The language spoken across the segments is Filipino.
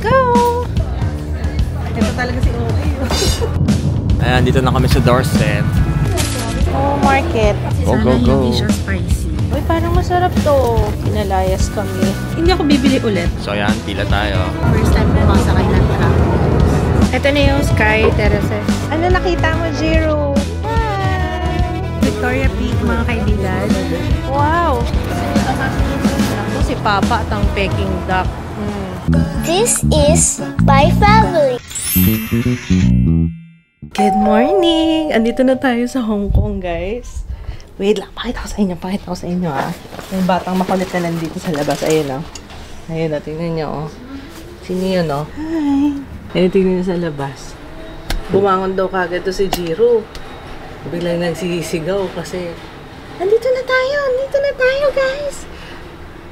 go! Ito talaga si OA. Ayan, dito na kami sa Dorset. Oh, market. Go, go, go. Hindi siya spicy. Uy, parang masarap to. Pinalayas kami. Hindi ako bibili ulit. So ayan, pila tayo. First time ko makasakay ng truck. Ito na yung Sky Terraces. Ano nakita mo, Jiro? Hi! Victoria Peak, mga kaibigan. Wow! Ako si Papa at ang Peking duck. This is my family. Good morning! Andito na tayo sa Hong Kong, guys. Wait lang, pakita ko sa inyo, ah. May batang makulit na nandito sa labas. Ayun, oh. Ayun, oh, tingnan nyo, oh. Sino yun, oh? Hi! Ayun, tingnan nyo sa labas. Bumangon daw kagad to si Jiro. Biglang nagsisigaw kasi, Andito na tayo, guys!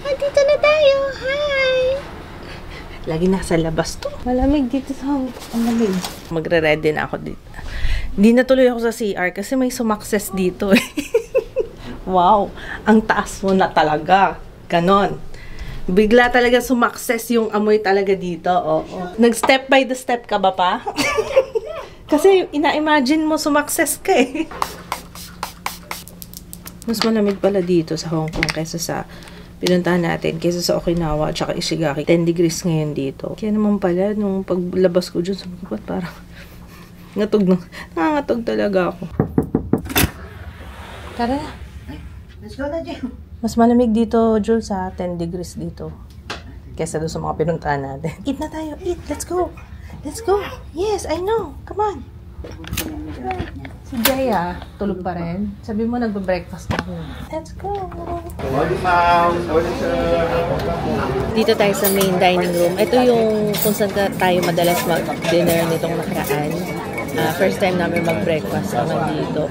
Andito na tayo! Hi! Lagi nasa labas to. Malamig dito sa Hong Kong. Malamig. Magre-ready na ako dito. Hindi natuloy ako sa CR kasi may sumakses dito eh. Wow! Ang taas mo na talaga. Ganon. Bigla talaga sumakses yung amoy talaga dito. Oo. Nag-step by the step ka ba pa? Kasi ina-imagine mo sumakses ka eh. Mas malamig pala dito sa Hong Kong kaysa sa pinuntahan natin, kaysa sa Okinawa at saka Ishigaki. 10 degrees ngayon dito. Kaya naman pala, nung paglabas ko dyan sa bukat, parang nangangatog talaga ako. Tara na. Let's go na, Jim. Mas malamig dito, Jules, sa 10 degrees dito. Kesa doon sa mga pinuntahan natin. Eat na tayo. Eat. Let's go. Let's go. Yes, I know. Come on. Si Jaya, tulog pa rin. Sabi mo, nagbe-breakfast na ako. Let's go. Dito tayo sa main dining room. Ito yung kung saan tayo madalas mag-dinner nitong nakaraan. First time namin mag-breakfast naman dito.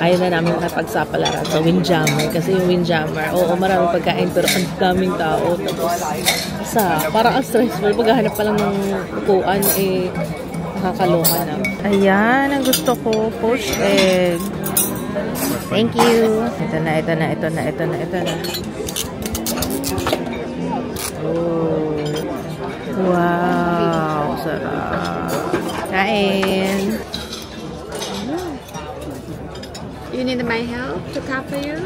Ayaw na namin makipagsapalaran sa Windjammer. Kasi yung Windjammer, oo, maraming pagkain pero ang daming tao. Tapos, parang ang stressful. Paghahanap pa lang ng upuan, eh, nakakaloka na. Ayan, ang gusto ko. Poached egg. Thank you. Ito na. Oh. Wow, sarap. Kain. You need my help to tap for you?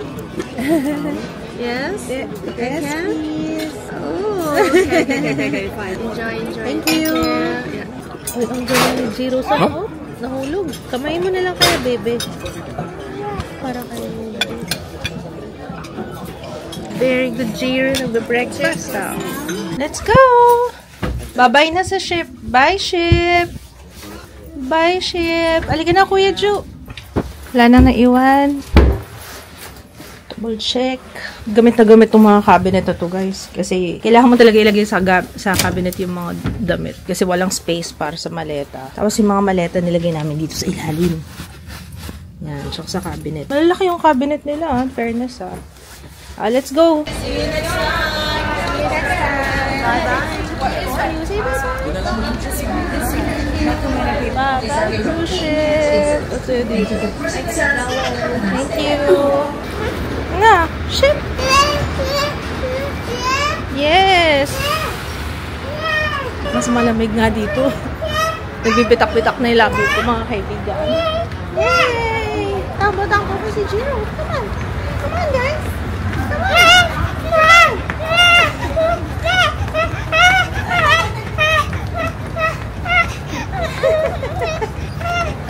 Yes? Yes, please. Oh, okay, fine. Enjoy. Thank you. Uy, ang galing ni Jiro sa nahulog. Kamay mo na lang kaya, bebe. Para kayo. Very good, Jiro. Nagbe-breakfast. Let's go! Bye-bye na sa ship. Bye, ship! Bye, ship! Alika na, Kuya Ju. Wala nang naiwan. Double check. Gamit na gamit itong mga cabinet na to, guys. Kasi kailangan mo talaga ilagay sa cabinet yung mga damit. Kasi walang space para sa maleta. Tapos yung mga maleta nilagay namin dito sa ilalim. Yan, tsaka sa cabinet. Malalaki yung cabinet nila, fairness, let's go! See you next time! Bye-bye! Say bye-bye! Bye-bye, cruise ship! What's it dito? Thank you! Nga! Ship! Yes! Mas malamig nga dito. Nagbibitak-bitak na yung labi ko, mga kaibigan. Yay! Tambot-ang ko po si Jiro. Come on! Come on, guys! Come on!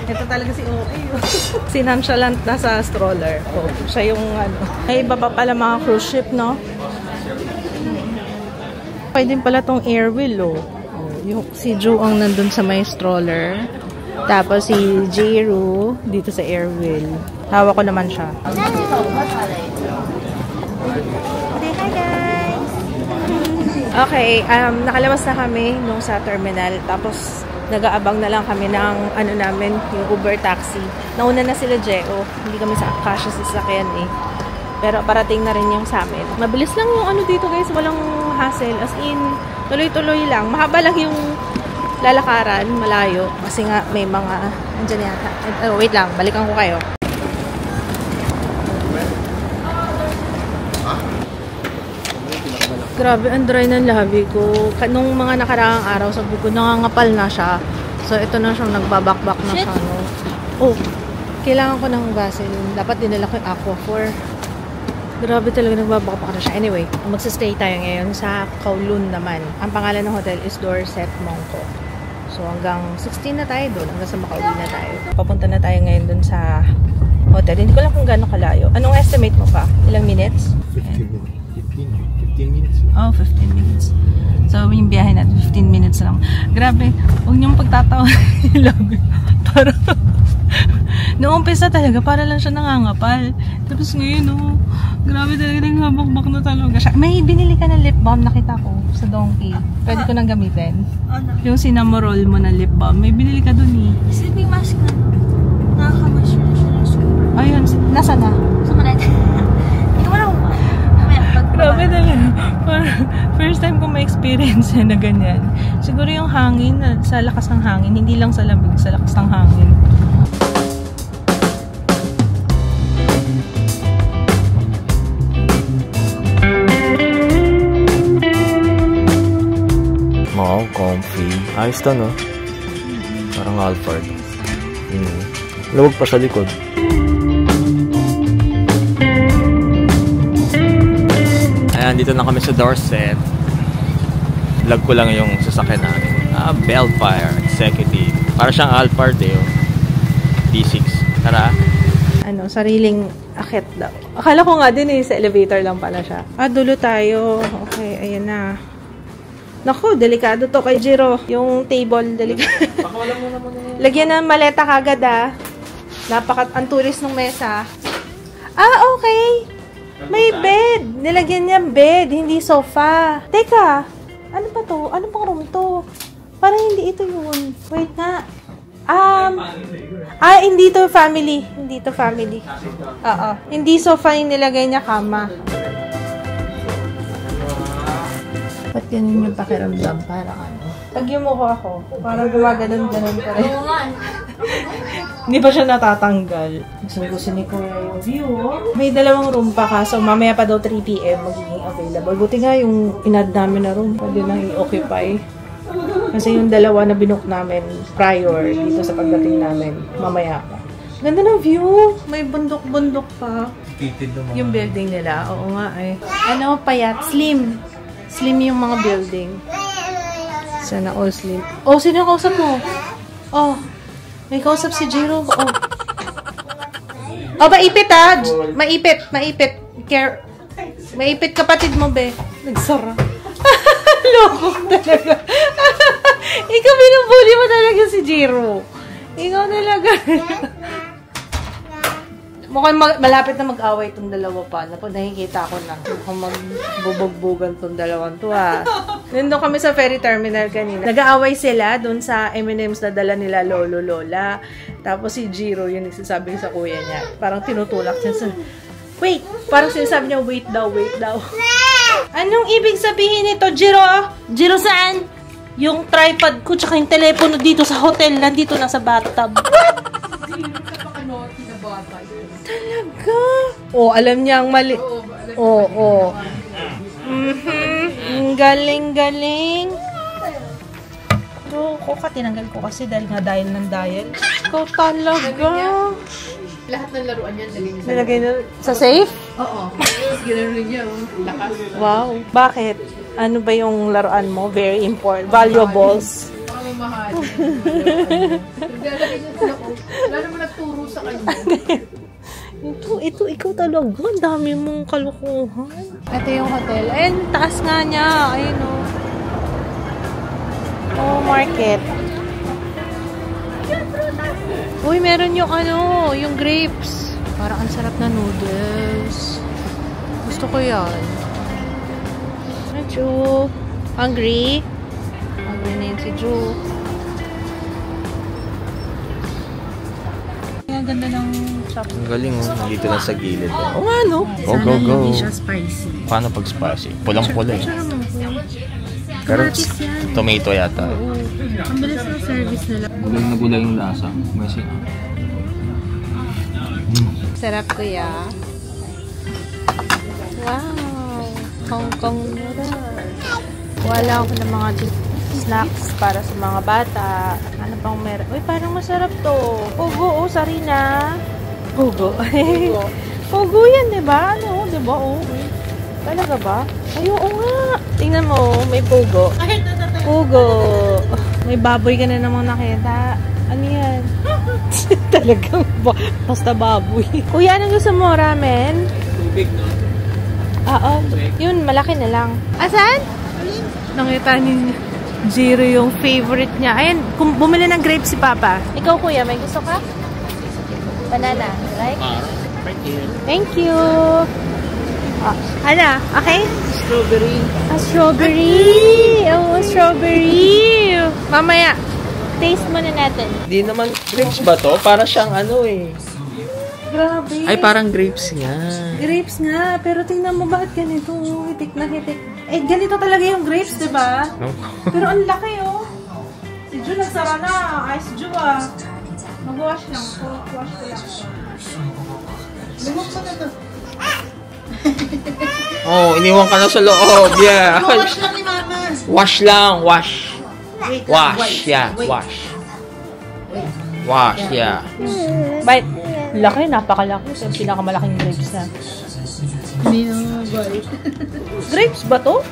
Ito talaga si OA. Si nonchalant nasa stroller. Oh, siya yung Ay, baba pala mga cruise ship, no? Pwede pala tong air wheel, oh. Yung si Ju ang nandun sa may stroller. Tapos si Jiro dito sa air wheel. Hawak ko naman siya. Hi, guys! Okay, nakalabas na kami nung sa terminal. Tapos nag-aabang na lang kami ng namin, yung Uber taxi. Nauna na sila Jeo. Hindi kami sa kasya sa sasakyan eh. Pero parating na rin yung sa amin. Mabilis lang yung dito, guys. Walang hassle. As in, tuloy-tuloy lang. Mahaba lang yung lalakaran, malayo. Kasi nga may mga, andyan yata. Wait lang, balikan ko kayo. Grabe, ang dry ng labi ko. Nung mga nakaraang araw, sabi ko, nangangapal na siya. So, ito na siyang nagbabakbak na siya, no? Oh, kailangan ko ng Vaseline. Dapat dinala ko yung Aquaphor. Grabe talaga, nagbabakbak na siya. Anyway, magsistay tayo ngayon sa Kowloon naman. Ang pangalan ng hotel is Dorset Mongkok. So, hanggang 16 na tayo doon. Hanggang sa makauwi na tayo. Papunta na tayo ngayon doon sa hotel. Hindi ko lang kung gano'ng kalayo. Anong estimate mo pa? Ilang minutes? 15 minutes. Oh, 15 minutes. So, yung biyahe natin, 15 minutes lang. Grabe, huwag niyong pagtatawa. Para, noong umpisa talaga, para lang siya nangangapal. Tapos ngayon, oh, grabe talaga, nanghabakbak na talaga siya. May binili ka ng lip balm, nakita ko, sa Donkey. Pwede ko nang gamitin. Yung cinnamoroll mo na lip balm, may binili ka dun eh. Sleeping mask na. Nakakamash na siya. Ayun, nasa na? Sa malit. Hindi ko alam. Grabe talaga. First time ko ma-experience na ganyan. Siguro yung hangin, sa lakas ng hangin, hindi lang sa lamig, sa lakas ng hangin. Wow, comfy. Ayos to, no? Parang Alphard. Luwag pa sa likod. Ayan, dito na kami sa Dorset. Vlog ko lang yung sasakyan namin. Bellfire Executive. Para siyang Alphard eh. D6. Tara. Ano, sariling akit daw. Akala ko nga din eh, sa elevator lang pala siya. Dulo tayo. Okay, ayan na. Naku, delikado to kay Jiro. Yung table, delikado. Lagyan ng maleta kagad ang tulis ng mesa. Okay. May bed. Nilagyan niya bed, hindi sofa. Teka, ano pa to? Ano pang room to? Parang hindi ito yun. Wait nga. Hindi to family. Hindi to family. Oo. Hindi sofa yung nilagay niya, kama. Ba't ganun yung pakiramdam? Parang ano? Pag yumuko ako, parang gumaganon-ganon pa rin. Hindi pa siya natatanggal. Gusto ni Kuya yung view. May dalawang room pa kaso mamaya pa daw 3 PM magiging available. Buti nga yung inad namin na room. Pwede nang i-occupy. Kasi yung dalawa na binook namin prior dito sa pagdating namin, mamaya pa. Ganda ng view. May bundok-bundok pa. Yung building nila. Oo nga eh. Ano, payat. Slim. Slim yung mga building. Sana all slim. Oh, sino yung kausap mo? Oh, may kausap si Jiro. Oh, maipit Maipit. Care. Maipit kapatid mo, be. Nagsara. Loko talaga. Ikaw binubuli mo talaga si Jiro. Ikaw talaga. Mukhang malapit na mag-away itong dalawa pa. Nakikita ko na. Mukhang magbubog-bugan itong dalawang to Nandun kami sa ferry terminal kanina. Nag-aaway sila dun sa M&M's na dala nila lolo, lola. Tapos si Jiro yung nagsasabi sa kuya niya. Parang tinutulak siya sa... Wait! Parang sinasabi niya, wait daw. Anong ibig sabihin nito, Jiro? Jiro, saan? Yung tripod ko tsaka yung telepono dito sa hotel. Nandito na sa bathtub. Talaga? Oh, alam niya ang mali. Oo. Galing. Pero tinanggal ko kasi dahil ng dial. Ikaw talaga. Lahat ng laruan yan nilagay na sa safe? Oo. Tapos gano'n niya. Lakas. Wow. Bakit? Ano ba yung laruan mo? Very important. Valuables. Mahal. Naglalagay niya sila ko. Lalo mo nagturo sa kanya. Ito, ikaw talaga. Ang dami mong kalukuhan. Ito yung hotel. Ayun, taas nga niya. Ayun o. Oh, market. Uy, meron yung yung grapes. Parang ang sarap na noodles. Gusto ko yan. Ju. Hungry? Hungry na yun si Ju. Ang ganda ng shop. Ang galing nandito na sa gilid. Oo nga, no? Go. Hindi siya spicy. Paano pag spicy? Pulang-pula eh. Pero tomato yata. Ang bilis ng service nila. Gulay na gulay yung lasa. Kasi Sarap, kuya. Wow. Hong Kong noodles. Wala ako ng mga snacks para sa mga bata. Ano pang meron? Uy, parang masarap to. Pugo, oh, sarina. Pugo. Pugo yan, diba? Ano, diba? Oh. Talaga ba? Ay, oo nga. Tingnan mo, may pugo. Pugo. May baboy ka na namang nakita. Ano yan? Talagang basta baboy. Kuya, anong gusto mo? Ramen? Tubig, no? Oo. Yun, malaki na lang. Asan? Nakita ni Jiro yung favorite niya. Ayan, bumili ng grapes si Papa. Ikaw, kuya, may gusto ka? Banana, right? Right here. Thank you. Ano? Okay? Strawberry. Strawberry. Oh, strawberry. Mamaya, taste muna natin. Hindi naman grapes ba to? Para siyang ano eh. Grabe. Ay, parang grapes nga. Grapes nga. Pero tingnan mo, bakit ganito? Hitik na hitik. Eh, ganito talaga yung grapes, diba? No? Pero ang laki, oh. Si Ju nagsara na. Ay, si Ju, ah. Mag-wash lang. Wash ko lang. Lumok pa na to. Oh, iniwan ka na sa loob. Yeah. Wash lang ni Mama. Wash lang. Wash. Wait, Wash. Yeah. Wash. Wash. Yeah. Bite. Laki, napakalaki. Ito yung pinakamalaking grapes na. Hindi na bite. Grapes ba to?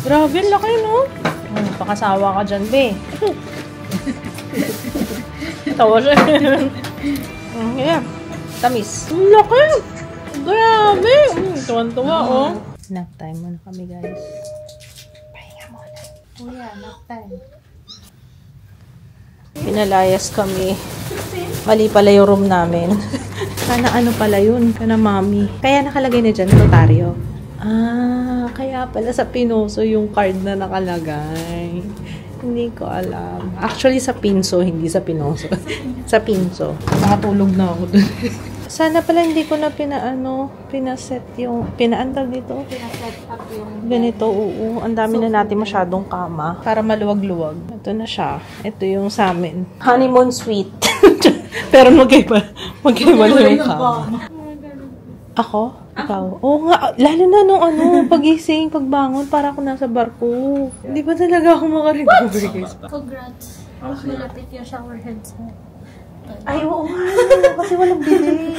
Grabe, laki, no? Pakasawa ka dyan, be. Tawa siya. Yeah. Tamis. Laki! Grabe! Tuwan-tuwa, oh. Nap time muna kami, guys. Pahinga muna. Kuya, nap time. Pinalayas kami. Mali pala yung room namin. Sana ano pala yun? Sana mami. Kaya nakalagay na dyan, notaryo. Ah, kaya pala sa Pinoso yung card na nakalagay. Hindi ko alam. Actually, sa Pinso, hindi sa Pinoso. Sa Pinso. Nakatulog na ako dun. Sana pala hindi ko na pinaset yung, pinaantag dito. Pinaset up yung... Ganito, oo. Ang dami na natin masyadong kama. Para maluwag-luwag. Ito na siya. Ito yung sa amin. Honeymoon suite. Pero magkaiba na yung kama. Ako? Ikaw? Oo nga. Lalo na nung pagising, pagbangon, para ako nasa barko. Hindi ba talaga ako makarecover, guys? Congrats. Mas malapit yung shower heads mo. Ay, oo nga. Kasi walang bili.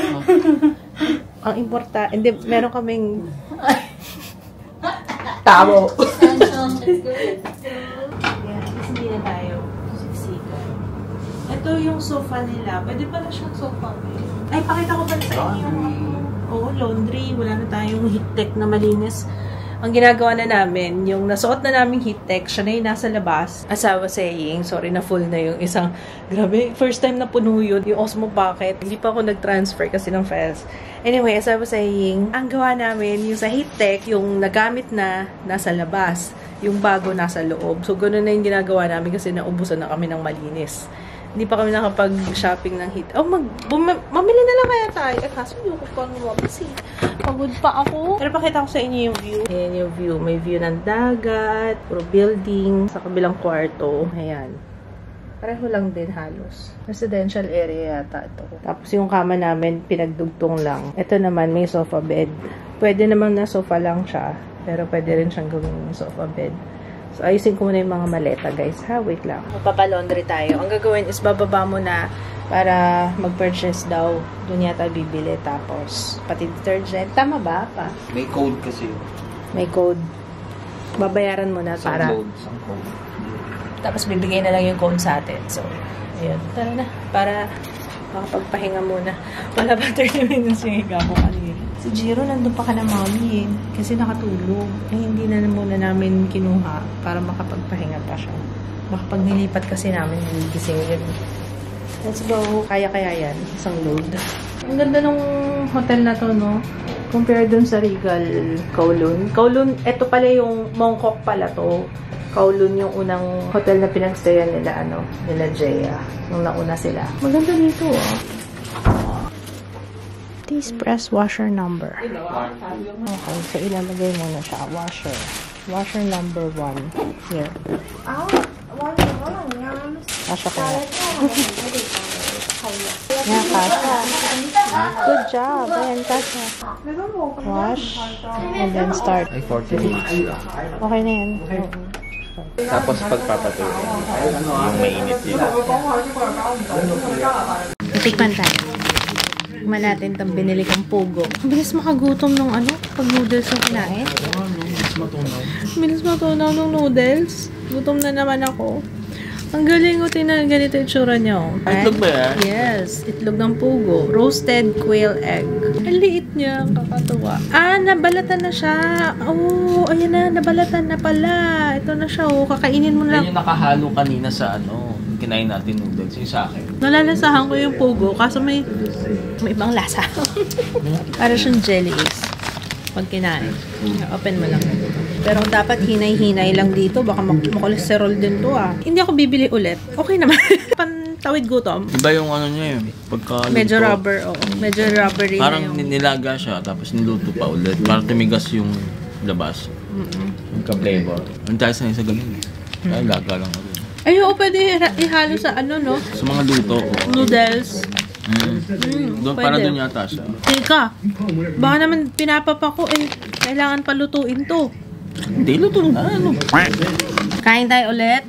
Ang importante, hindi, meron kaming tabo. Yeah, kasi hindi na tayo siksikan. Ito yung sofa nila. Pwede pala siyang sofa. Ay, pakita ko pala sa inyo yung laundry. Wala na tayong heat tech na malinis. Ang ginagawa na namin, yung nasuot na naming heat tech, siya na yung nasa labas. As I was saying, sorry na full na yung isang, grabe, first time na puno yun, yung Osmo Pocket. Hindi pa ako nag-transfer kasi ng files. Anyway, as I was saying, ang gawa namin, yung sa heat tech, yung nagamit na nasa labas, yung bago nasa loob. So, ganoon na yung ginagawa namin kasi naubusan na kami ng malinis. Hindi pa kami nakapag-shopping ng heat. Oh, mamili na lang kaya tayo. Eh, kaso yung kupang kasi pagod pa ako. Pero pakita ko sa inyo yung view. Ayan yung view. May view ng dagat, puro building, sa kabilang kwarto. Ayan. Pareho lang din halos. Residential area yata ito. Tapos yung kama namin, pinagdugtong lang. Ito naman, may sofa bed. Pwede naman na sofa lang siya. Pero pwede rin siyang gawing sofa bed. So, ayusin ko muna yung mga maleta, guys. Ha? Wait lang. Magpapalaundry tayo. Ang gagawin is bababa mo na para mag-purchase daw. Doon yata bibili. Tapos, pati detergent. Tama ba, pa? May code kasi. May code. Babayaran mo na para... Some code. Tapos, bibigay na lang yung code sa atin. So, ayun. Tara na. Para makapagpahinga muna. Wala ba 30 minutes yung higa ko kanina? Si Jiro, nandun pa ka na mami eh. Kasi nakatulog. Eh, hindi na muna namin kinuha para makapagpahinga pa siya. Makapag nilipat kasi namin, gigising yun. Let's go. Kaya-kaya yan. Isang load. Ang ganda ng hotel na to, no? Compare dun sa Regal Kowloon. Kowloon, eto pala yung Mongkok pala to. Kowloon yung unang hotel na pinagstayan nila, nila Jaya. Nung nauna sila. Maganda dito, Please press washer number. Okay, so ilalagay mo na siya. Washer. Washer number 1. Here. Washer ko na. Yeah, Kasha. Good job. Ayan, Kasha. Wash. And then start. Ay, 40 minutes. Okay na yan. Tapos pagpapatuloy, yung mainit yun. Tikman tayo. Tikman natin itong binili kong pugo. Ang bilis makagutom nung pag noodles yung kinain. Bilis matunaw nung noodles. Gutom na naman ako. Ang galing ko, tingnan ganito yung tsura niya. Itlog ba yan? Yes, itlog ng pugo. Roasted quail egg. Ang liit niya, kakatuwa. Nabalatan na siya. Oh, ayan na, nabalatan na pala. Ito na siya, kakainin mo lang. Yan yung nakahalo kanina sa kinain natin noodles, yung sa akin. Nalalasahan ko yung pugo, kaso may ibang lasa. Para siyang jelly eggs. Pag kinain. Open mo lang. Pero dapat hinay-hinay lang dito. Baka makolesterol din to Hindi ako bibili ulit. Okay naman. Pantawid gutom. Iba yung niya pagka Medyo rubber, Medyo rubbery na parang yung... nilaga siya, tapos niluto pa ulit. Parang tumigas yung labas. Yung ka-flavor. Ang tayo sa ganun Kaya laga lang ako. Ay, pwede ihalo sa Sa mga luto. Noodles. Para doon yata siya. Teka, baka naman pinapapa ko kailangan palutuin to. Hindi, luto na. Kain tayo ulit.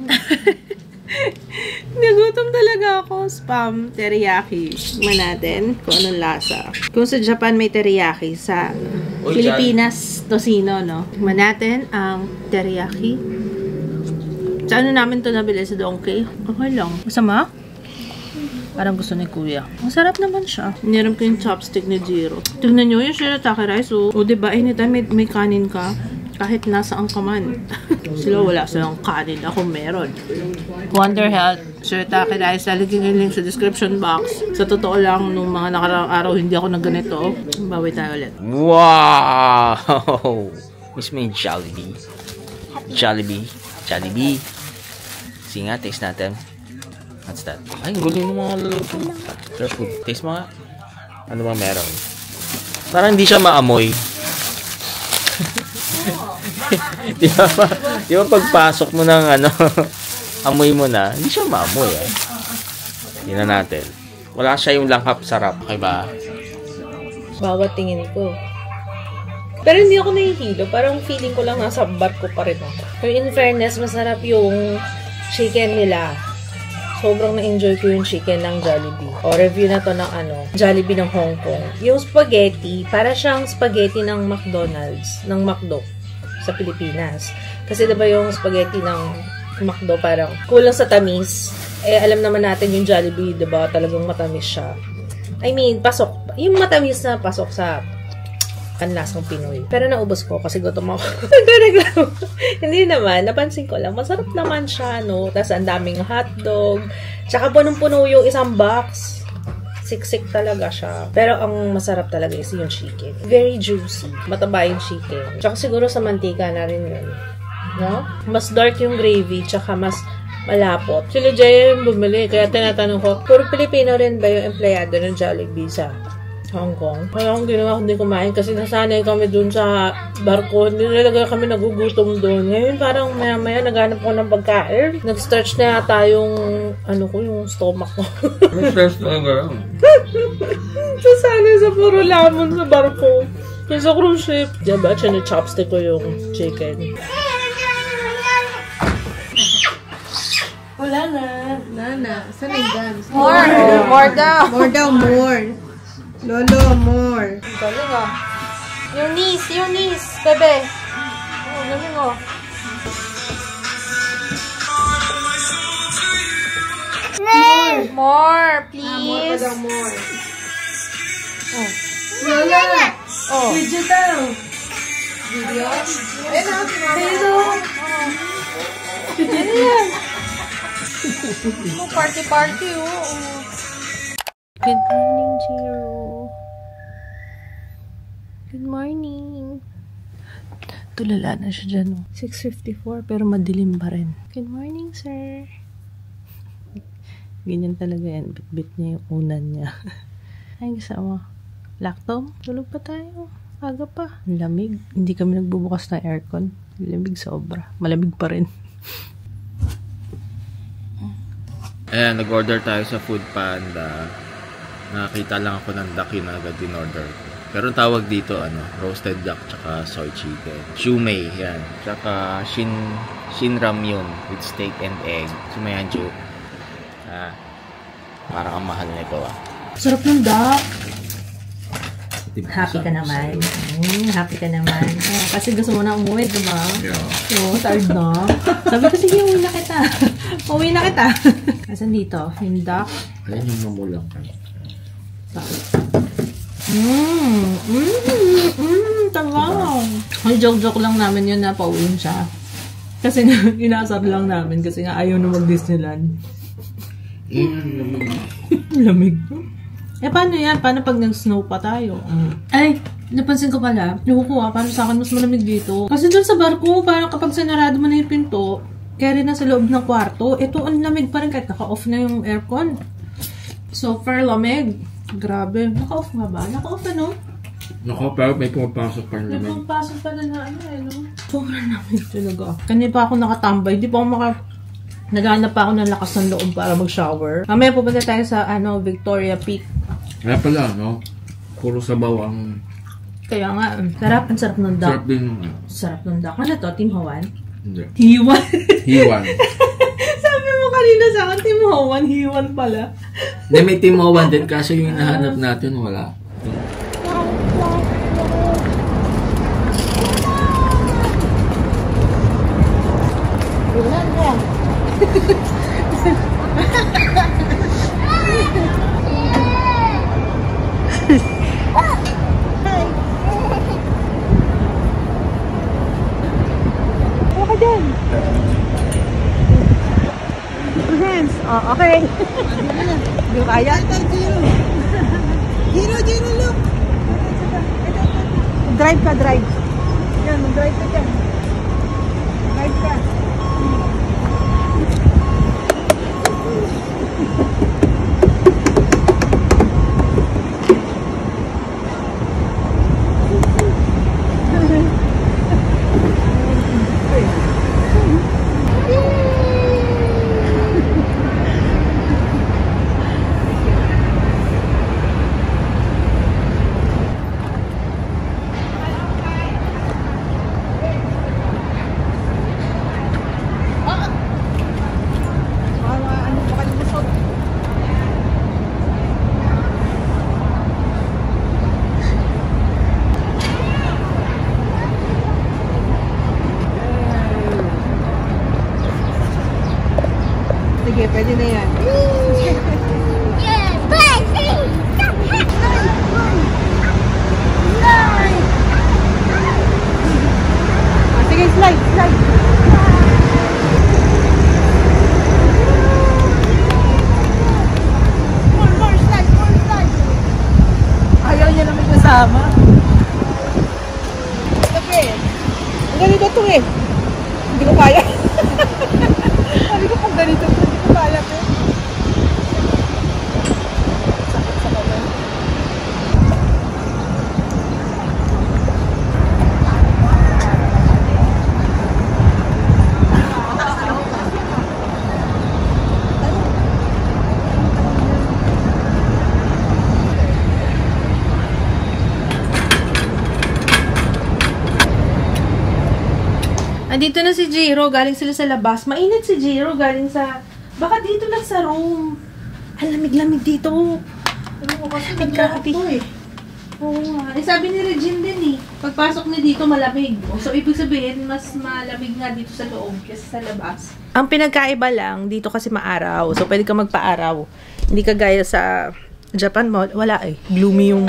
Nagutom talaga ako. Spam teriyaki. Tingnan natin kung anong lasa. Kung sa Japan may teriyaki, sa Pilipinas, tocino, no? Tingnan natin ang teriyaki. Sa namin to nabili sa Donkey. Okay lang. Masama? Parang gusto ni Kuya. Masarap naman siya. Niram ko yung chopstick ni Jiro. Tingnan nyo yung shirataki rice. Diba, anytime may kanin ka, kahit nasaan ka man. Sila wala silang kanin. Ako meron. Wonder Health, shirataki rice. Lalagyan yung link sa description box. Sa totoo lang, nung mga nakaraang araw, hindi ako na ganito. Bawi tayo ulit. Wow! Miss mo yung Jollibee. Jollibee. Jollibee. Sige nga, taste natin. What's that? Ay, guling ng mga luluto. Fresh food. Taste mo nga. Ano bang meron? Parang hindi siya maamoy. Di ba pagpasok mo ng amoy mo na, hindi siya maamoy Tingnan natin. Wala siya yung langhap sarap. Okay ba? Bawat tingin ko. Pero hindi ako nahihilo. Parang feeling ko lang nasa barko pa rin ako. Pero in fairness, masarap yung chicken nila. Sobrang na-enjoy ko yung chicken ng Jollibee. O, review na to ng Jollibee ng Hong Kong. Yung spaghetti, para siyang spaghetti ng McDonald's, ng McDo sa Pilipinas. Kasi diba yung spaghetti ng McDo parang kulang sa tamis. Alam naman natin yung Jollibee, diba? Talagang matamis siya. I mean, pasok. Yung matamis na pasok sa panlasang Pinoy. Pero naubos ko kasi gutom ako. Hindi naman. Napansin ko lang. Masarap naman siya, no? Tapos ang daming hotdog. Tsaka punong-puno yung isang box. Siksik talaga siya. Pero ang masarap talaga is yung chicken. Very juicy. Mataba yung chicken. Tsaka siguro sa mantika na rin yun. No? Mas dark yung gravy. Tsaka mas malapot. Sila Jaya yung bumili. Kaya tinatanong ko, puro Pilipino rin ba yung empleyado ng Jollibee sa Hong Kong? Kaya akong ginawa hindi kumain kasi nasanay kami dun sa barko. Nilalagay kami nagugutom dun. Ngayon parang maya-maya naghanap ko ng pagkain. Nag-stretch na yata yung yung stomach ko. Fresh talaga. Nasanay sa puro lamon sa barko. Kaya sa cruise ship. Diba, chopstick ko yung chicken. Wala na. Wala na. Saan yung guns? More! More daw! More daw, more. Lolo, more. Galing Yung knees, bebe. Galing More, please. More. Lola. Digital. Video? Video. Ano yan? Party, Good morning, Jiro. Good morning. Tulala na siya dyan. 6:54 pero madilim pa rin. Good morning, sir. Ganyan talaga yan. Bit-bit niya yung unan niya. Ay, kasama. Lactom? Tulog pa tayo. Aga pa. Ang lamig. Hindi kami nagbubukas ng aircon. Lamig sobra. Malamig pa rin. Ayan, nag-order tayo sa Food Panda. Nakakita lang ako ng duck, yun agad in order ko. Pero ang tawag dito, roasted duck tsaka soy chicken. Shumei, yan. Tsaka shin ramyun with steak and egg. Sumayanchu. Parang ang mahal nito Sarap ng duck. Happy ka naman. Happy ka naman. Kasi gusto mo na umuwi, diba? Yeah. Oo, tired na. Sabi ko, sige, uwi na kita. Uwi na kita. Asan dito? Yung duck. Ayan yung mamulang. Tangang. Ang joke-joke lang namin yun na pauwiin siya. Kasi inasar lang namin kasi nga ayaw na mag-Disneyland. Lamig. Paano yan? Paano pag nag-snow pa tayo? Ay, napansin ko pala. Paano sa akin mas malamig dito? Kasi dun sa barko, parang kapag sinarado mo na yung pinto, kaya rin nasa loob ng kwarto, ito ang lamig pa rin kahit naka-off na yung aircon. So far, lamig. Grabe. Naka-off nga ba? Naka-off Pero may pumapasok pa naman. May pumapasok pa na Sobrang lamig talaga. Kanina pa ako nakatambay. Di pa ako naghanap pa ako ng lakas ng loob para mag-shower. Mamaya pupunta tayo sa Victoria Peak. Kaya pala, puro sabaw ang... Kaya nga, sarap. Ang sarap ng duck. Sarap din yung... Sarap ng duck. Ano to? Team Hawan? Hindi. Hiwan. Hiwan. Sabi mo kanina sa akin, Team Hawan. Hiwan pala. Hindi, may Team Hawan din kasi yung hinahanap natin, wala. Okay. Hindi kaya. Giro, look. Drive ka. Yan, mag-drive ka dyan. Drive ka. Sige, pwede na yan. Sige, slide. More slide. Ayaw niya naman kasama. Sabi, ang ganito ito Hindi ko kaya. Sabi ko kung ganito ito. Kaya ko. Sakit sa kamay. Andito na si Jiro. Galing sila sa labas. Mainit si Jiro. Galing sa... Baka dito lang sa room. Ang lamig-lamig dito. Ano ko kasi nagkakapi. Oo nga. Sabi ni Regine din pagpasok niya dito malamig. So, ibig sabihin, mas malamig nga dito sa loob kaysa sa labas. Ang pinagkaiba lang, dito kasi maaraw. So, pwede ka magpaaraw. Hindi ka gaya sa Japan mo. Wala gloomy yung...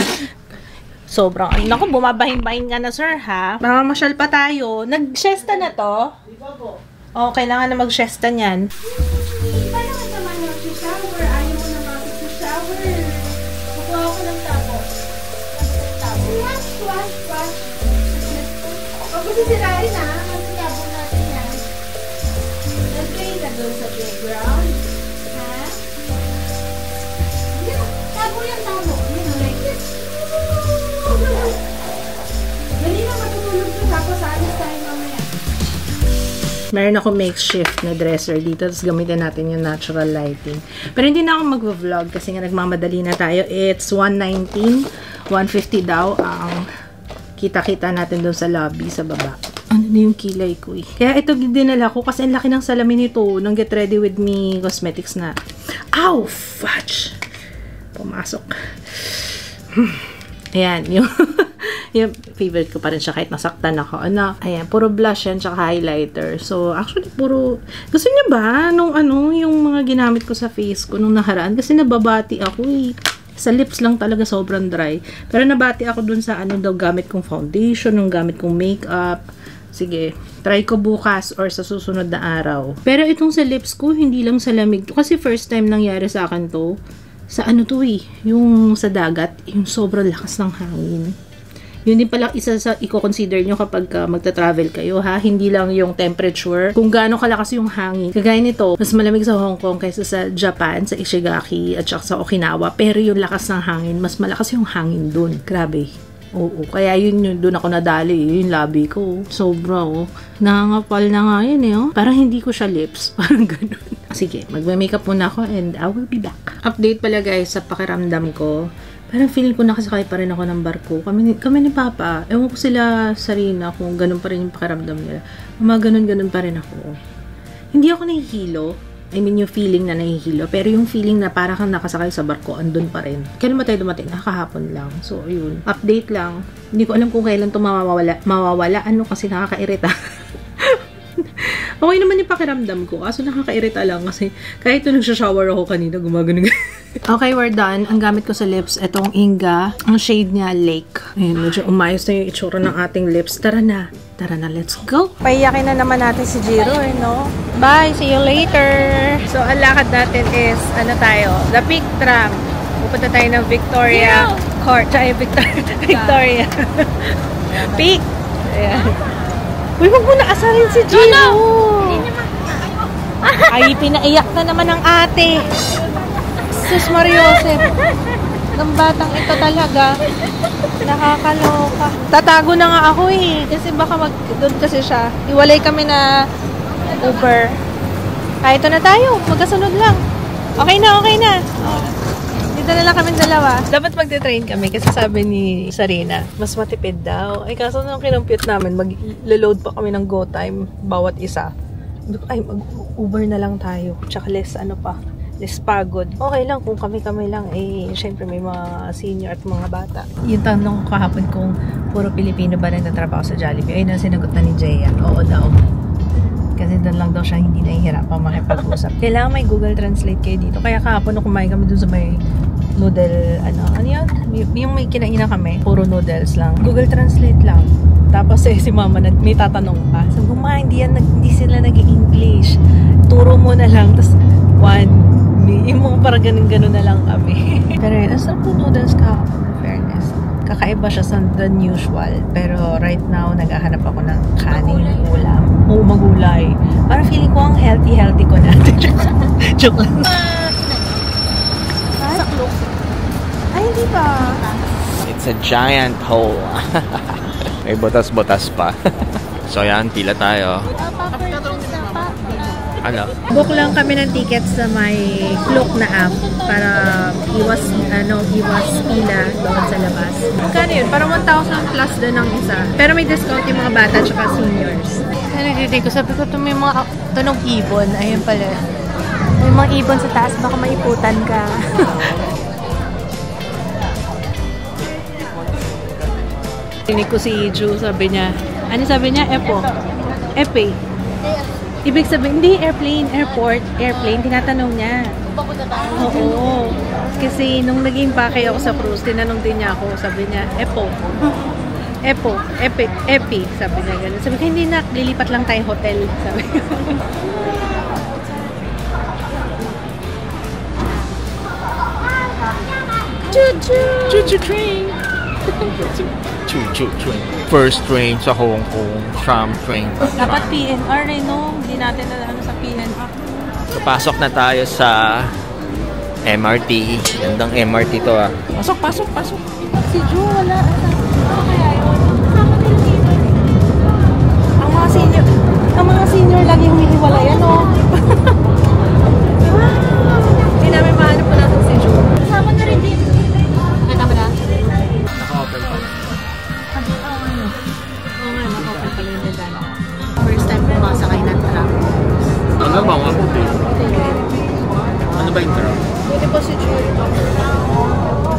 Sobrang... Naku, bumabahin-bahin nga na, sir, ha? Mamamasyal pa tayo. Nag-siesta na to? Oo, kailangan na mag-siesta niyan. Paano ka naman mag-shower? Ayaw mo na mag-shower. Kukuha ako ng tapos. Wash. Huwag mo sisirain, ha? Mag-tabong natin yan. Nag-play na doon sa playground. Ha? Hindi na. Tabo yan, tabo. Like this. Dali na matutulog to. Tapos alis tayo mamaya. Meron ako makeshift na dresser dito. Tapos gamitin natin yung natural lighting. Pero hindi na ako mag-vlog kasi nga nagmamadali na tayo. It's 1:19. 1:50 daw ang kita-kita natin doon sa lobby sa baba. Ano na yung kilay ko eh. Kaya ito dinala ko kasi ang laki ng salamin nito ng Get Ready With Me cosmetics na. Ow! Fudge! Pumasok. Ayan, yung yung favorite ko pa rin siya kahit nasaktan ako. Ano, ayan, puro blush yan, tsaka highlighter. So, actually, puro, gusto niya ba nung yung mga ginamit ko sa face ko nung nakaraan? Kasi nababati ako eh. Sa lips lang talaga sobrang dry. Pero nabati ako dun sa daw gamit kong foundation, nung gamit kong makeup. Sige, try ko bukas or sa susunod na araw. Pero itong sa lips ko, hindi lang sa lamig. Kasi first time nangyari sa akin to. Sa yung sa dagat, yung sobrang lakas ng hangin. Yun din pala isa sa i-consider nyo kapag magta-travel kayo, ha? Hindi lang yung temperature, kung gaano kalakas yung hangin. Kagaya nito, mas malamig sa Hong Kong kaysa sa Japan, sa Ishigaki, at saka sa Okinawa. Pero yung lakas ng hangin, mas malakas yung hangin dun. Grabe. Oo, kaya doon ako nadali, yung labi ko. Sobra, oh. Nangangapal na nga yun, eh, oh. Parang hindi ko siya lips. Parang ganun. Sige, magme-makeup muna ako and I will be back. Update pala guys sa pakiramdam ko. Parang feeling ko nakasakay pa rin ako ng barko. Kami ni Papa, ewan ko sila Sarina kung ganun pa rin yung pakiramdam nila. Ganun pa rin ako. Hindi ako nahihilo. I mean, yung feeling na nahihilo. Pero yung feeling na parang kang nakasakay sa barko, andun pa rin. Kailan ba tayo dumating? Kahapon lang. So, yun. Update lang. Hindi ko alam kung kailan ito mawawala. Ano kasi nakakairita. Okay naman yung pakiramdam ko. Kaso nakakairita lang kasi kahit nagsha-shower ako kanina, gumagano. Okay, we're done. Ang gamit ko sa lips, itong Inga. Ang shade niya, Lake. Ayun, medyo umayos na yung itsura ng ating lips. Tara na, let's go. Paiyakin na naman natin si Jiro, no? Bye, see you later. So, ang lakad natin is, The Peak Tram. Pupunta tayo ng Victoria Court. Ay, Victoria. Peak. Ayan. Uy, wag mo na asarin si Jiro. Ay, pinaiyak na naman ng ate. Sus Mariosep. Ng batang ito talaga. Nakakaloka. Tatago na nga ako eh. Kasi baka doon kasi siya. Iwalay kami na Uber. Ito na tayo. Magkasunod lang. Okay na. Dito na lang kami dalawa. Dapat magte-train kami kasi sabi ni Sarina, mas matipid daw. Ay, kaso nung kinompute namin, mag-load pa kami ng go time bawat isa. Ay, mag-Uber na lang tayo. Tsaka less pagod. Okay lang kung kami-kami lang. Eh, syempre may mga senior at mga bata. Yung tanong kahapon kung puro Pilipino ba nagtatrabaho sa Jollibee, ay sinagot na ni Jaya. Oo daw. Kasi doon lang daw siya hindi nahihirapan makipag-usap. Kailangan may Google Translate kayo dito. Kaya kahapon nung kumain kami doon sa may noodle, ano yan? Yung may kinainan kami, puro noodles lang. Google Translate lang. Tapos si mama may tatanong pa. Sabi ko, hindi sila nag-English. Turo mo na lang. Tapos, yung mga parang ganun na lang kami. Pero yun, ang sarap ng noodles kahapon, in fairness. Kakaiba siya sa than usual. Pero right now, naghahanap ako ng kaning ulam. Oo, magulay. Parang feeling ko ang healthy ko na. Joke lang. Saklok. Ay, hindi ba? It's a giant hole. May botas-botas pa. So yan, pila tayo. Ano? Book lang kami ng tickets sa may Klook na app para iwas pila doon sa labas. Magkano yun? Parang 1,000 plus doon ang isa. Pero may discount yung mga bata at seniors. Nagdidig ko, sabi ko ito may mga tunog ibon. Ayun pala. May mga ibon sa taas, baka maiputan ka. Tinig ko si Ju, sabi niya, ano sabi niya? Epe. Ibig sabihin, hindi airplane, airplane, tinatanong niya. Oo. Kasi nung naging pakay ako sa cruise, tinanong din niya ako, sabi niya, Epi, sabi niya gano'n. Sabi ko, hindi na, lilipat lang tayong hotel, sabi ko. Choo-choo train. Choo-choo train. First train sa Hong Kong, tram train. Dapat PNR eh, no? Hindi natin na sa PNR. So, pasok na tayo sa MRT. Gandang MRT to ah. Pasok. Si Ju, wala. Ang mga senior Junior lagi humihiwalay, ano? Hindi namin mahanap po natin si Junior. Kasama na rin din. Nakama na? Naka-open pa. Oo nga, nakapal pala yung dedan. First time ko makasakay ng truck. Ano ba ang abuti? Ano ba yung truck? Pwede po si Junior.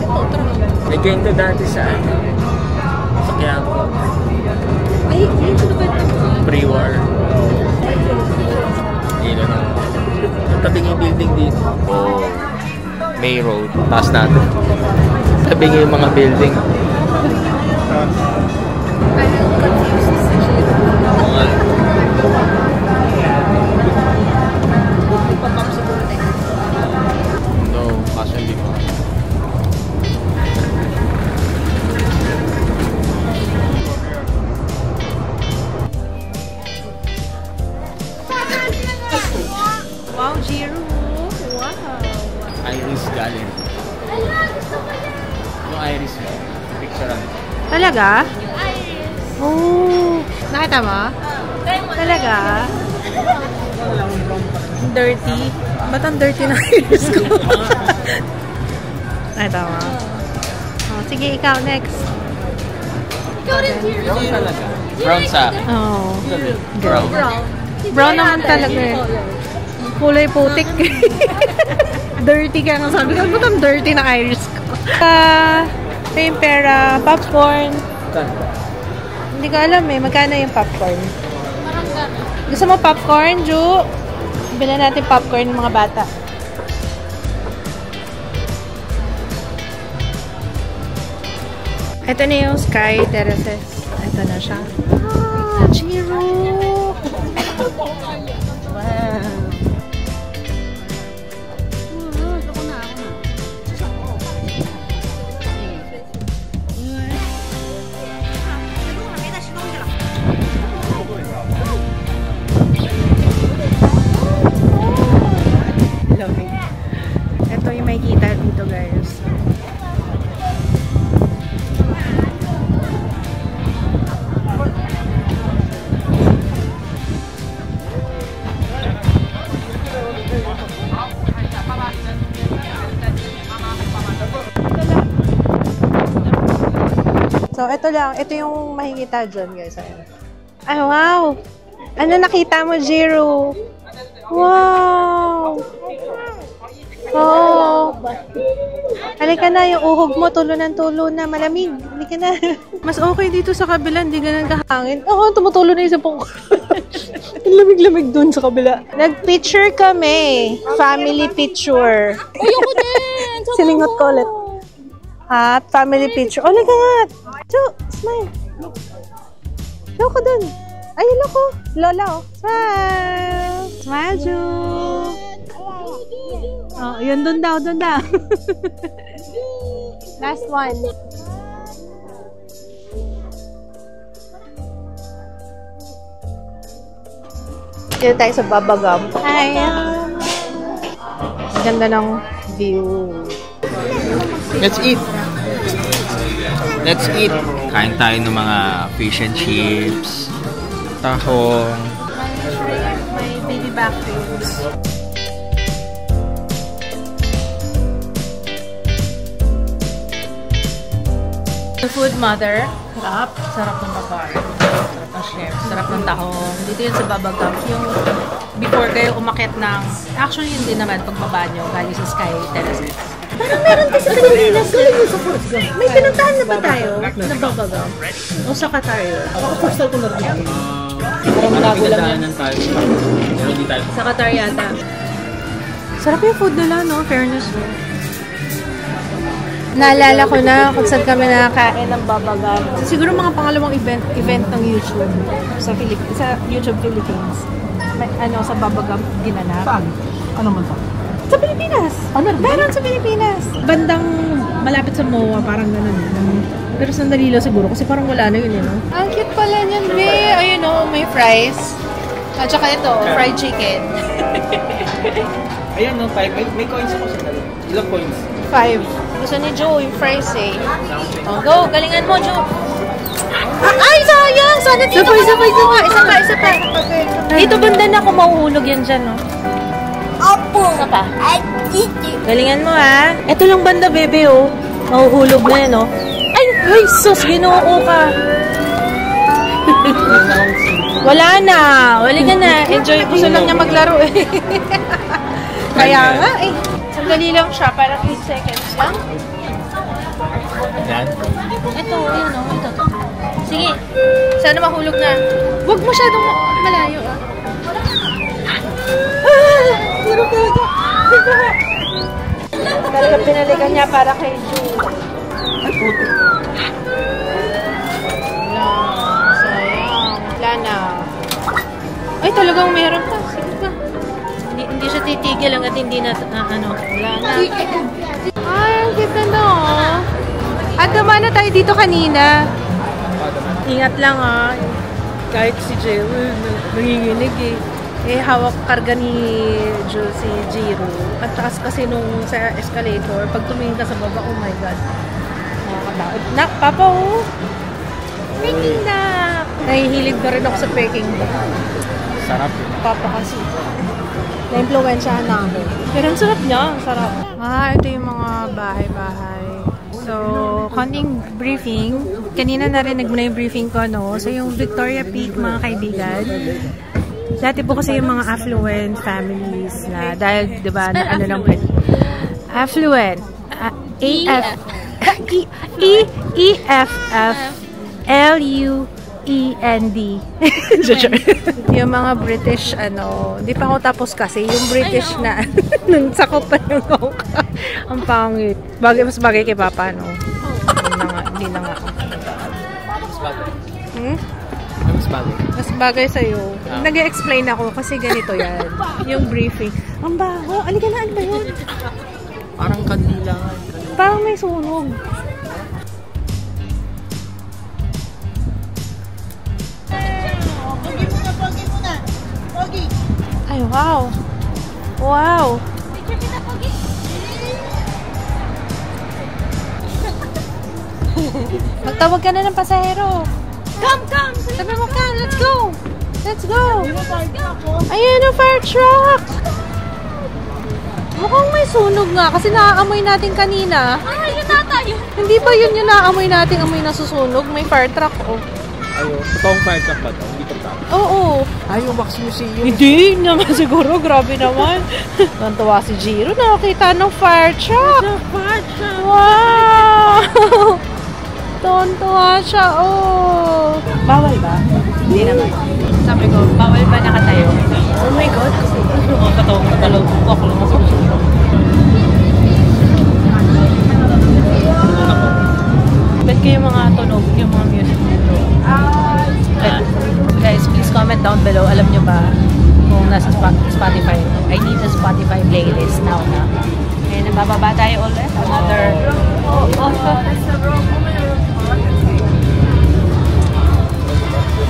Ito, truck. May ganito dati sa Quiapo. Ay, ito na ba ito? Pre-war. Dito na. Tabing yung building dito. Oh. May Road. Taas natin. Tabing yung mga building. No, kaso hindi ko. Wow, Jiro. Wow. Iris Gallery. Yung Iris mo. Picturean. Talaga? Iris. Oh. Nakita mo? Talaga? Dirty. Ba't ang dirty na ears ko? Nakita mo? Oh, sige, ikaw next. Ikaw rin, Jiro. Brown talaga. Brown sa akin. Oh. Brown. Brown. Brown naman talaga eh. Kulay putik. Dirty ka nga sabi ko. Ba't ang dirty na iris ko? Tempera, popcorn. Hindi ko alam eh. Magkano yung popcorn? Parang gano'n. Gusto mo popcorn, Ju? Bilhan natin popcorn ng mga bata. Ito na yung Sky Terraces. Ito na siya. Ah, Jiro! Wow! Ito yung makikita dito, guys. So, ito lang. Ito yung makikita dyan, guys. Ay, wow! Ano nakita mo, Jiro? Wow! Oo. Halika na, yung uhog mo, tulo na, malamig. Halika na. Mas okay dito sa kabila, hindi ganun kahangin. Oo, tumutulo na yung sapong. Lamig-lamig dun sa kabila. Nag-picture kami. Family picture. Ayoko din! Siningot ko ulit. Ha? Family picture. Oh, halika nga. Ju, smile. Show ko dun. Ayun ako. Lola, oh. Smile. Smile, Ju. Oh, yun dun daw. Last one. Dito tayo sa Babagam. Ayan. Ganda ng view. Let's eat. Let's eat. Kain tayo ng mga fish and chips. Tahong. May baby back ribs. The food, mother. Sarap. Sarap ng babar. Sarap ng chef. Sarap ng tahong. Dito yun sa Babagam. Yung before kayo umakit ng... Actually, hindi naman pagbaba nyo galing sa Sky Terraces. Parang meron din sa Pilipinas. May pinuntahan na ba tayo na Babagam? O sa Qatar yun? Ako first time ko narinig. Parang bago lang yan. tayo. Pero di tayo. Sa Qatar yata. Sarap yung food nila, no? Fairness, no? Naalala ko na kung saan kami nakakain ng Babagam. Siguro mga pangalawang event ng YouTube sa YouTube Philippines. May, sa Babagam ginanap. Saan? Ano man sa? Sa Pilipinas! Meron sa Pilipinas! Bandang malapit sa MOA, parang gano'n. Pero sandali lang siguro kasi parang wala na yun, no? Ang cute pala niyan, be! Ayun, no? May fries. At saka ito, fried chicken. Ayan, no? 5. May coins ako sa dalawa. Ilang coins? 5. Gusto ni Joe yung fries, eh. Oh, go! Galingan mo, Joe! Ay, sayang! Sana dito ka Isa pa. Dito banda na kung mahuhulog yan dyan, no? Opo. Isa pa. Ay, dito. Galingan mo, ha? Ito lang banda, bebe, oh. Mahuhulog na yan, oh. Ay, sus! Ginoo ka. Wala na. Wala ka na. Enjoy. Gusto lang niya maglaro, eh. Kaya nga, eh. Sandali lang siya. Para 3 seconds lang. Yan. Ito, yun, oh. Ito. Sige. Sana mahulog na. Huwag masyadong malayo, ah. Hirap talaga. Talaga pinalikan niya para kay Jude. Sayang. Wala na. Ay, talagang meron pa. Sige pa. Hindi siya titigil hanggat hindi na, ano, wala na. Ay, ang ganda na, oh. At naman na tayo dito kanina. Ingat lang, ah. Kahit si Jill, nanginginig, eh. Eh, hawak karga ni Jill si Jiro. At taas kasi nung sa escalator, pag tumingin ka sa baba, oh my God. Nakakatakot. Nak, Papa, oh. Peking na. Nahihilig na rin ako sa Peking na. Sarap. Papa kasi. Na-influensyahan na ako. Pero ang sarap niya. Ang sarap. Ito yung mga bahay-bahay. So, konting briefing. Kanina narinig mo na yung briefing ko, no? So, yung Victoria Peak, mga kaibigan. Dati po kasi yung mga affluent families na dahil, di ba, na ano lang affluent. A-F-F-L-U-E-N-D. Yung mga British, ano, di pa ako tapos kasi, yung British na, nung sakop pa yung ka. Ang pangit. Mas bagay kay Papa, no? Hindi na nga. Mas bagay. Mas bagay. Mas bagay sa'yo. Nag-explain ako kasi ganito yan. Yung briefing. Ang baho. Alika na, ano ba yun? Parang kandila. Parang may sunog. Pogi muna. Pogi. Ay, wow. Wow. Picture kita, Pogi. Magtawag ka na ng pasahero. Come. Sabi mo ka, let's go. Let's go. Ayan ang fire truck. Mukhang may sunog nga kasi naaamoy natin kanina. Yun na tayo. Hindi ba yun yung naaamoy natin amoy na susunog? May fire truck, oh. Ayo, totoong fire truck ba ito? Hindi ko tama. Oo. Yung wax museum. Hindi naman siguro. Grabe naman. Nantuwa si Jiro. Nakakita ng fire truck. Wow! Tontuwa siya, oh. Bawal ba? Hindi naman. Sabi ko, bawal ba nakatayo? Oh my God. Katawag ko ako lang masusunod. Bet ko yung mga tunog, yung mga music dito. Guys, please comment down below. Alam nyo ba kung nasa Spotify? I need a Spotify playlist now na. And nabababa tayo ulit. Another...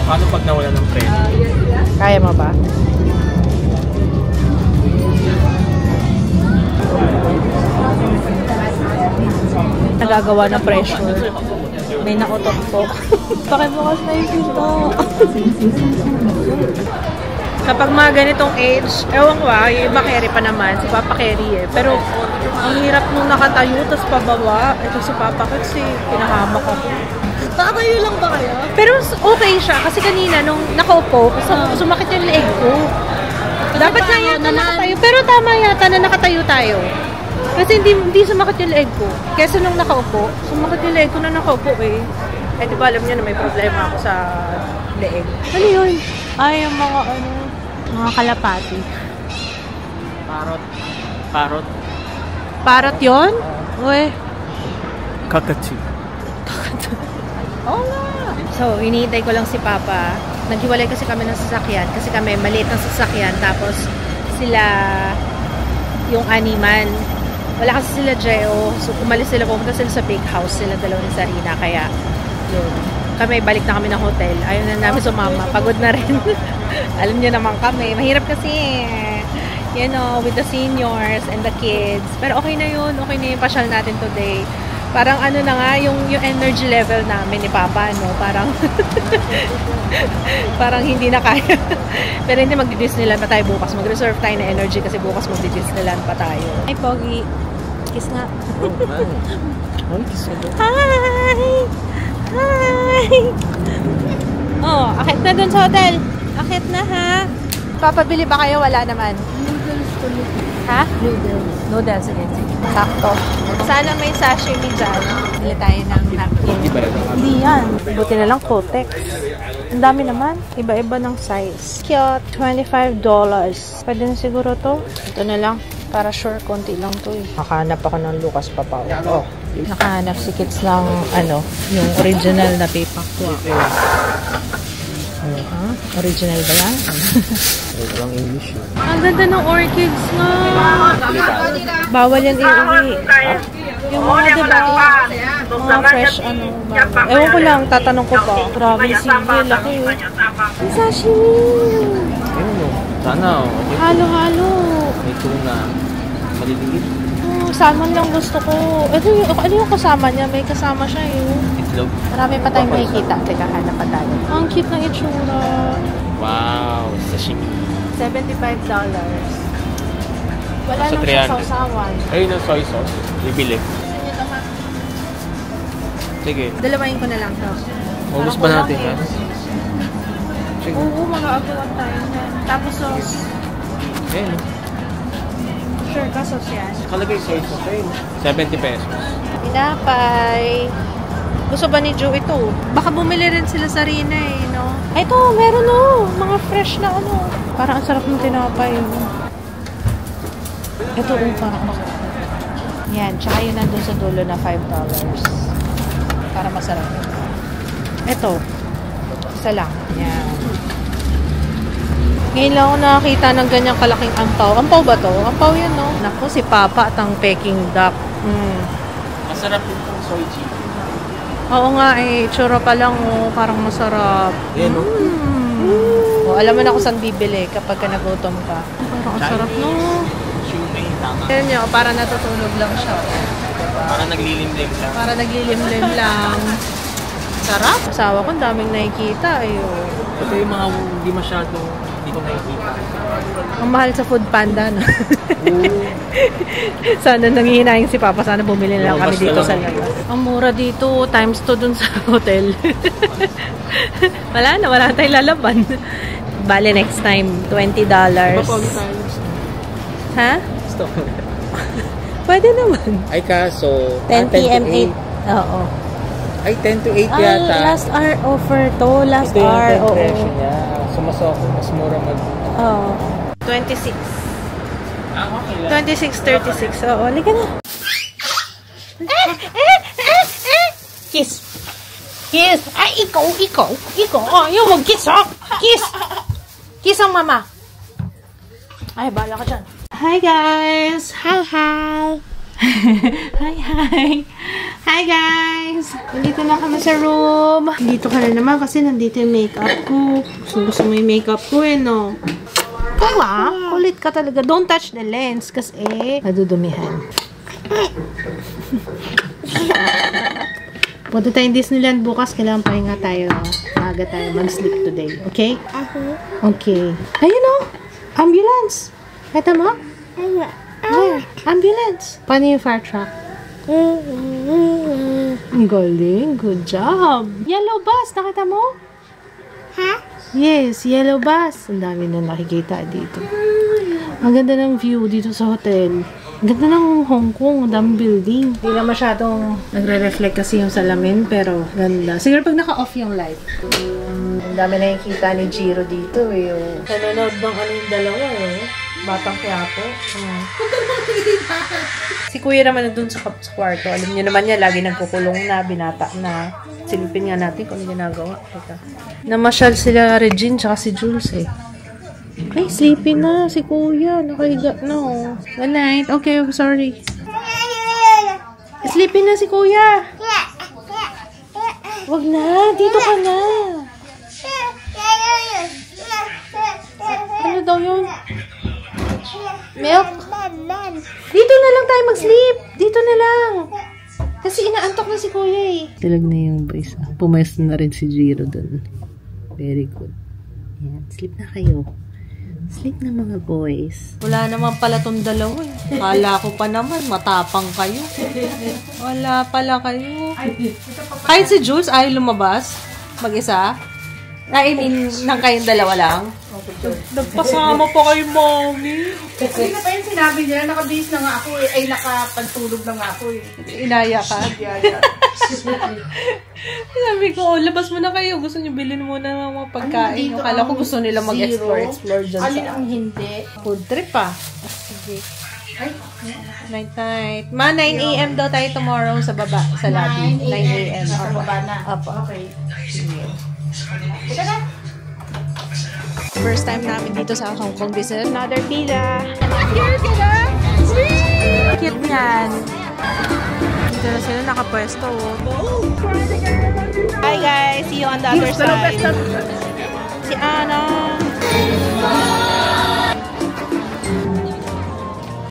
Paano pag nawala ng preno? Kaya mo ba? Nagagawa ng pressure. May nakutok po. Pakibukas na yung pinto. Kapag mga ganitong age, ewan ko yung iba carry pa naman, si Papa carry eh. Pero ang hirap nung nakatayo, tapos pababa. Ito si Papa kasi pinahamak ako. Tatayo lang ba kayo? Pero okay siya kasi kanina nung nakaupo, sumakit yung leeg ko. Dapat nga yata nakatayo. Pero tama yata na nakatayo tayo. Kasi hindi sumakit yung leeg ko. Kesa nung nakaupo, sumakit yung leeg ko na nakaupo eh. Eh di ba alam niyo na may problema ako sa leeg. Ano yun? Ay, yung mga kalapati. Parrot. Parrot yun? Uy. Kakatu. Oo nga. So, iniintay ko lang si Papa. Naghiwalay kasi kami ng sasakyan. Kasi kami maliit ng sasakyan. Tapos, sila yung animan. Wala kasi sila Geo. So, umalis sila. Pumunta sila sa big house. Sila dalawa ni Sarina. Kaya, yun. Kami, balik na kami ng hotel. Ayaw na namin sumama. Pagod na rin. Alam niyo naman kami. Mahirap kasi, you know, with the seniors and the kids. Pero okay na yun. Okay na yung pasyal natin today. Parang ano na nga, yung energy level namin ni Papa, no? Parang, parang hindi na kaya. Pero hindi magdi-Disneyland pa tayo bukas. Mag-reserve tayo na energy kasi bukas magdi-Disneyland pa tayo. Ay, Pogi. Kiss nga. Hi! Hi! Oh, akit na dun sa hotel. Akit na, ha? Papabili ba kayo? Wala naman. Ha? Noodles. Sige. Sakto. Sana may sashimi dyan. Bili tayo ng napkin. Hindi yan. Buti na lang Kotex. Ang dami naman. Iba-iba ng size. Cute. $25. Pwede na siguro to. Ito na lang. Para sure, konti lang to eh. Nakahanap ako ng Lucas Papaw. Oh. Nakahanap si Kids ng ano, yung original na Pepakwa. Original ba yan? Walang English yun. Ang ganda ng orchids nga. Bawal yan iuwi. Yung mga diba, mga fresh ano. Ewan ko lang, tatanong ko pa. Grabe yung sige, laki. Sashimi. Ayun mo. Sana okay. Halo-halo. May tuna. Maliliit. Salmon lang gusto ko. Ano yung kasama niya? May kasama siya eh. Itlog. Marami pa tayong makikita. Teka, hanap pa tayo. Ang cute ng itsura. Wow. Sashimi. $75. Wala Sa nang siya 300. sausawan. Ayun ang soy sauce. Bibili. Sige. Dalawain ko na lang to. Ubus ba natin yan? Sige. Oo, mag-aagawan tayo na. Tapos sauce. Ayun. Sure ka sauce yan? Kalagay soy sauce. Ayun. 70 pesos. Tinapay. Gusto ba ni Joe ito? Baka bumili rin sila sa Rina eh, no? Ay, ito, meron oh. Mga fresh na ano. Parang ang sarap ng tinapay. Ito oh, parang masarap. Yan, tsaka yun nandun sa dulo na $5. Para masarap. Ito. Isa lang. Yan. Ngayon lang ako nakakita ng ganyang kalaking ampaw. Ampaw ba to? Ampaw yan, no? Naku, si Papa at ang Peking duck. Masarap yung soy chili. Oo nga eh, tsura pa lang oh, parang masarap. Yan o. Oh, alam mo na kung saan bibili kapag ka nagutom ka. Parang ang sarap no. Shumei, tama. Yan nyo, parang natutulog lang siya. Para naglilimlim lang. Para naglilimlim lang. Sarap. Asawa ko, daming nakikita eh. Oh. Ito yung mga hindi masyadong hindi ko nakikita. Ang mahal sa Food Panda, no? Sana nangihinayang si Papa. Sana bumili na lang kami dito sa labas. Ang mura dito, times 2 dun sa hotel. Wala tayong lalaban. Bale, next time, $20. Ha? Stop. Pwede naman. Ay kaso, 10 p.m. 8. Oo. Ay, 10 to 8 Ay, yata. last hour offer to. Last Ito yung hour, oo. presyo niya. So, mas mura mag... Oo. 26. Ah, okay lang. 26, 36. Oo, halika na. Kiss. Kiss. Ay, ikaw. Ayaw mag-kiss, ha? Kiss. Kiss ang mama. Ay, bahala ka dyan. Hi, guys. Hi. Hi, guys. Nandito na kami sa room. Nandito ka na naman kasi nandito yung makeup ko. Gusto mo yung makeup ko eh, no? Kulit ka talaga. Don't touch the lens kasi nadudumihan. Punta tayong Disneyland bukas. Kailangan pahinga tayo. Maaga tayo mag-sleep today. Okay? Okay. Ayun o. Ambulance. Ito mo? Ambulance. Paano yung fire truck? Ang galing. Good job. Yellow bus. Nakita mo? Ha? Yes, yellow bus. Ang dami na nakikita dito. Ang ganda ng view dito sa hotel. Ang ganda ng Hong Kong. Ang daming building. Hindi na masyadong nagre-reflect kasi yung salamin, pero ganda. Siguro pag naka-off yung light. Ang dami na nakikita ni Jiro dito. Yung nanonood ng yung dalawa. Batang Quiapo. Si Kuya naman nandun sa kwarto. Alam niyo naman niya, lagi nagkukulong na, binata na. Silipin nga natin kung ano ginagawa. Teka. Namasyal sila Regine tsaka si Jules eh. Ay, sleepy na si Kuya. Nakahiga na oh. Good night. Okay, sorry. Sleepy na si Kuya. Wag na. Dito ka na. Ano daw yun? Milk? Dito na lang tayo mag-sleep. Dito na lang. Kasi inaantok na si Kuya eh. Silag na yung boys. Pumesto na rin si Jiro dun. Very good. Yan. Sleep na kayo. Sleep na mga boys. Wala naman pala tong dalawa eh. Kala ko pa naman, matapang kayo. Wala pala kayo. Kahit si Jules ay lumabas. Mag-isa. I mean, nang kayong dalawa lang. Nagpasama pa kayo, mommy. Hindi na pa yung sinabi niya, nakabihis na nga ako eh. Ay, nakapagtulog na nga ako eh. Inaya ka. Sabi ko, labas mo na kayo. Gusto niyo bilhin muna ng mga pagkain. Akala ko gusto nila mag-explore dyan Alin sa ang hindi? food trip ah. Sige. Night. Ma, 9 a.m. daw tayo tomorrow sa baba, sa lobby. 9 a.m. Sa baba na. Apo. Okay. Sige. First time namin dito sa Hong Kong. This is another pila. Here sila! Cute niyan. Dito na sila nakapwesto. Hi guys! See you on the other side. Si Anna!